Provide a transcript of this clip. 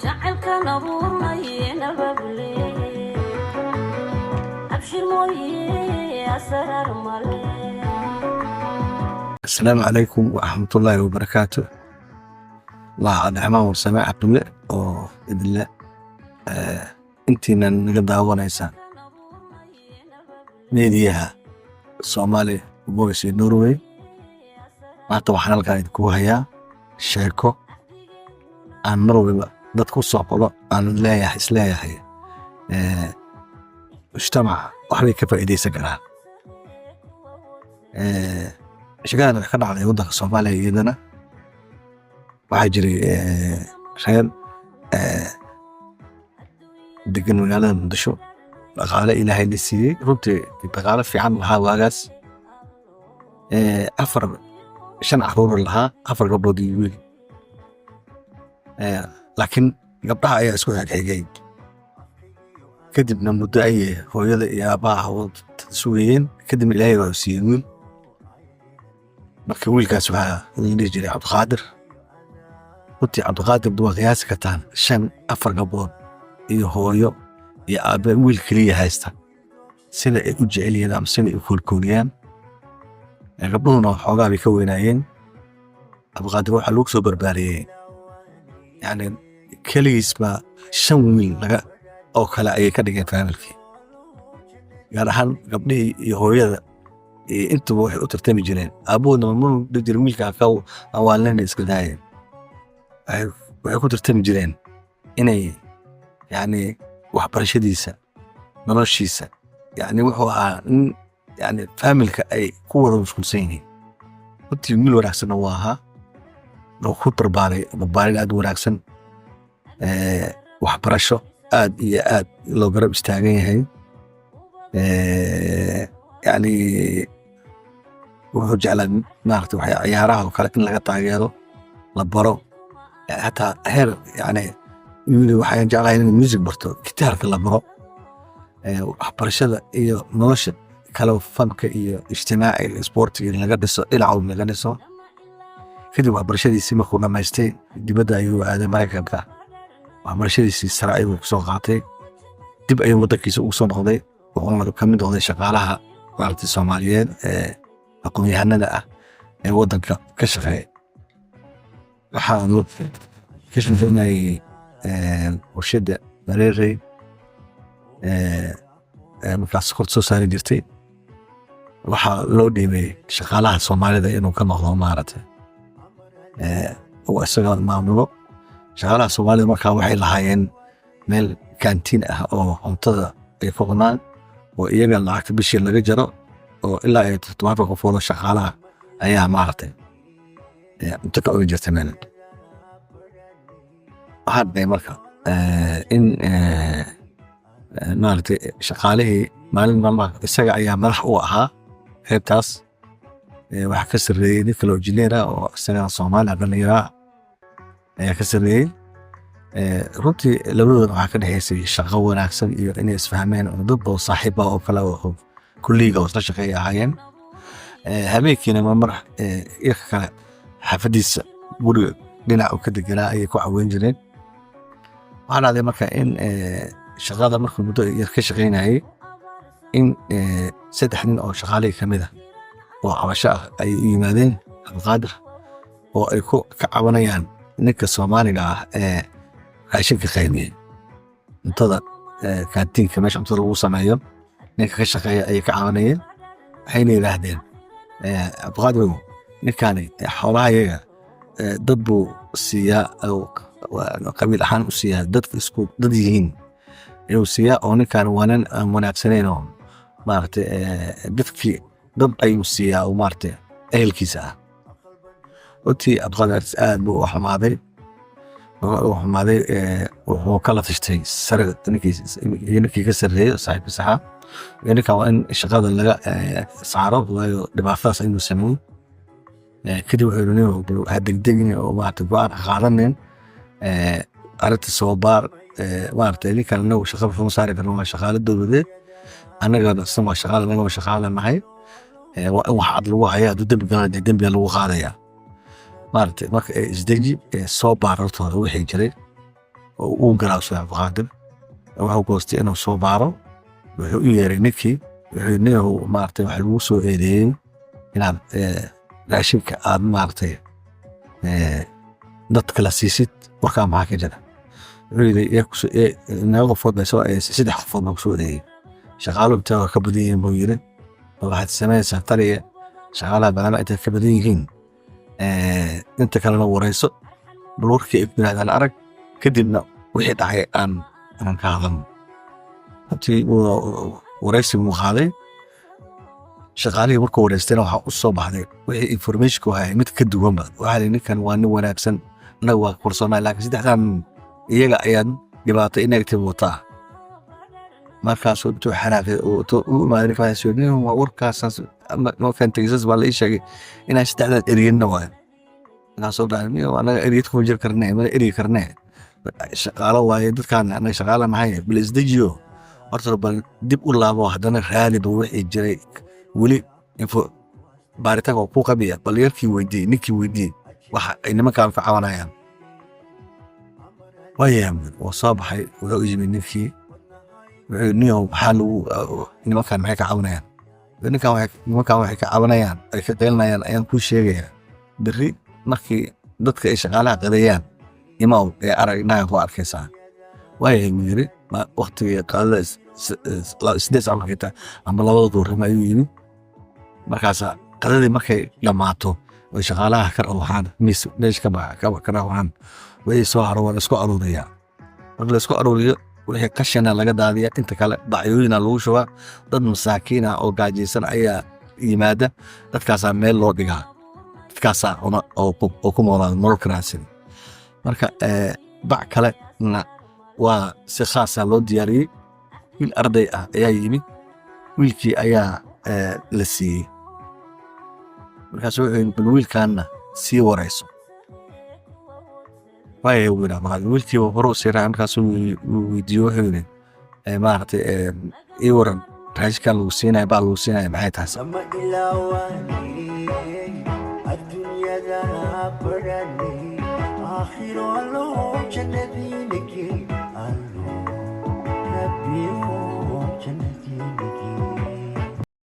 جعلك نبوري نبابلي أبشر موي أسرار مالي. السلام عليكم ورحمة الله وبركاته. الله نعمة وسماع عبد الله بإذن الله. انتينا نقدر ونيسان ميديها الصومالي بويسي نوروي ما طبعا halkaan idinku hayaa sheeko aan mar waliba dadku soo qolo aan isleeyahay mujtamaca waxbay ka faa'iideysan karaan. sheekadan waxay ka dhacday waddanka Soomaaliya iyadana waxaa jiray reer degan magaalada Muqdisho dhaqaale ilaahay la siiyey runtii dhaqaale fiican lahaa waagaas shan caruur lahaa 4 gabdhood iyo wiil laakiin gabdhaha ayaa isku xigay kadibna muddo ay hooyada iyo aabaha sugayeen kadib ilaahay waa siiyey wiil markii wiilkaas waxaa la dhihi jiray Cabdiqaadir. runtii Cabdiqaadir waa qiyaasi kartaan 4 gabdhood iyo hooyo iyo aabe wiil kaliya haysta sida ay u jecel yihiin ama sida ay u koolkooliyaan. gabdhuhuna xoogaa bay ka weynaayeen. Cabdiqaadir waxaa lagu soo barbaariyey yani kaligiis baa 5 wiil oo kale ayay ka dhigeen familkii, gaar ahaan gabdhihii iyo hooyada intuba waxay u tartami jireen. aabahoodna ma jirin wiilka ka awaalnayna iska daayeen, waxay ku tartami jireen inay yani waxbarashadiisa noloshiisa yani wuxuu ahaa yani familka ay ku wada mashquulsan yihiin. runtii wiil wanaagsan waa ahaa oo ku barbaarin aad wanaagsan, waxbarasho aad iyo aad loo garab istaagan yahay. yani wuxuu jeclaa maaragtay waxay ciyaaraha oo kale in laga taageero la baro, hataa heer yani waxaan jeclahay in music barto, gitaarka la baro. waxbarashada iyo nolosha kala fanka iyo ijtimaaciga sportiga laga dhiso dhinaca laga dhiso. kadib waxbarashadiisii markuu dhamaystay dibadda ayuu aaday Mareykanka. waxbarashadiisii sare ayuu kusoo qaatay, dib ayuu waddankiisa ugu soo noqday, wuxuuna ka mid noqday shaqaalaha maaragtay Soomaaliyeed aqoon-yahanada ah ee waddanka ka shaqeeya. waxaan ka shaqeynayay warshadda Mareerey markaas kor soo saari jirtay. waxaa loo dhiibay shaqaalaha Soomaalida inuu ka noqdo maaragtay oo isaga maamulo. shaqaalaha Soomaalida markaa waxay lahaayeen meel kantiin ah oo cuntada ay ku cunaan oo iyaga lacagta bishii laga jaro oo ilaa ay 7 qof oo shaqaalaha ayaa maaragtay cunto ka ogi jirtay meel. waxaa dhacay marka in maaragtay shaqaalihii maalin maalmaha isaga ayaa madax u ahaa qaybtaas. waxaa ka sarreeyey nin kale oo injineer ah oo isaga Soomaali dhalinyaro ayaa ka sarreeyey. runtii labadooda waxaa ka dhexaysay shaqo wanaagsan iyo inay isfahmeen oo dad oo saaxiib ah oo kale oo kulliga oo la shaqeeya ahaayeen. habeenkiina mar iyaga kale xaafadiisa guriga dhinac u ka deganaa ayay ku caweyn jireen. waxaa dhacday marka in shaqada markuu muddo yar ka shaqeynayay in 3 nin oo shaqaalihii ka mid ah oo cabasho ah ay u yimaadeen Cabdiqaadir oo ay ka cabanayaan ninka Soomaaliga ah ee raashinka qaybiyey cuntada kantiinka meesha cuntada lagu sameeyo ninka ka shaqeeya ayay ka cabanayeen. waxayna yidhaahdeen Cabdiqaadir ninkani xoolaha iyaga dad buu siiyaa qabiil ahaan u siiyaa dadka isku dad yihiin ayuu siiyaa oo ninkan waa nin aan wanaagsanayn oo maaragtay dadkii dad ayuu siiyaa oo maaragtay ehelkiisa ah. runtii Cabdiqaadir aad buu u xumaaday wuxuu kala tashtay sare ninkii ka sarreeyay saaxiibkiisa ahaa ninkan waa in shaqada laga saaro waayo dhibaatadaas inuu sameeyey. kadib wuxuu ha degdegin oo maaragtay go'aan qaadanin arrinta soo baar maaragtay ninkan anagu shaqada wuxuu saari karno waa shaqaale dowladeed, annagana waa shaqaale nahay. waa in wax cad lagu hayaa hadduu dembi galana dembiga lagu qaadayaa. maaragtay marka isdeji soo baar hortooda wixii jiray oo uu garaacay Cabdiqaadir waxa uu goostay inuu soo baaro wuxuu u yeeray ninkii wuxuu neeyo maartay waxa lagu soo eedeeyay inaad raashinka aad maartay dadka la siisid warkaa maxaa ka jira wuxuu yidhi inaga qofood bay soo saddex qofood baa ku soo eedeeyay shaqaaluhu intaa ka badan yihiin buu yidhi waxaad samaysaa taliya shaqaalaha badanaa intay ka badan yihiin inta kalena warayso bal warkii ay yidhaahdaan arag kadibna wixii dhacay aan ka hadalno haddii waraysi muu qaaday shaqaalihii markuu waraystayna waxaa u soo baxday wixii informationku hayay mid ka duwanba waxaa li ninkan waa nin wanaagsan annaga waa kalsoonaa laakiin saddexdan iyaga ayaan dhibaato inagtib wataa markaasuu intuu xanaaqay u imaaday ninkaasnin waa warkaasaas markaan tegisas baa la ii sheegay inaan saddexdan eriyinna waayo markaasuu dhahay anaga eriyad kuma jir karnee mana eryi karnee shaqaalo waaye dadkaan anaga shaqaala nahay bal isdejiyo horta bal dib u laabo haddana raaliba wixii jiray weli baaritaanka waa ku qabiya bal yarkii weydiiyey ninkii weydiiyey waxa ay nimankaan ka cawanayaan waayahay waa soo baxay wuxuu yimid ninkii wuxuu niyow maxaa lagu nimankaan maxay ka cawanayaan nimankaan waxay ka cawanayaan ay ka qeylinayaan ayaan kuu sheegayaa berri markii dadka ay shaqaalaha qadeeyaan imaw ee aragnaha ku arkaysaa waayahay buu yidhi waktigii qadada 8 saac markay tahay ama 2 duhurnimo ayuu yimid markaasaa qadadii markay dhammaato way shaqaalaha ka rawxaan meesh ka rawxaan way soo haro waa la isku aruuriyaa marka la isku aruuriyo wixii qashana laga daadiyaa inta kale bacyooyina lagu shubaa dad masaakiina oo gaajaysan ayaa yimaada dadkaasaa meel loo dhigaa dadkaasaa oo ku noolaa nolol karaadsan marka bac kale waa si khaasa loo diyaariyey wiil arday ah ayaa yimid wiilkii ayaa la siiyey markaas wuxuu yidhi bal wiilkaanna sii warayso waayahay wuu yidhaa wiilkii waa hore u sii raacay markaasuu weydiiyo wuxuu yidhi maaragtay ii waran raashinkaan lagu siinaya baa lagu siinaya maxay tahay sama ilaawani adduunyada barani aakhiro allo jannadiinaki allo rabbiyo jannadiinaki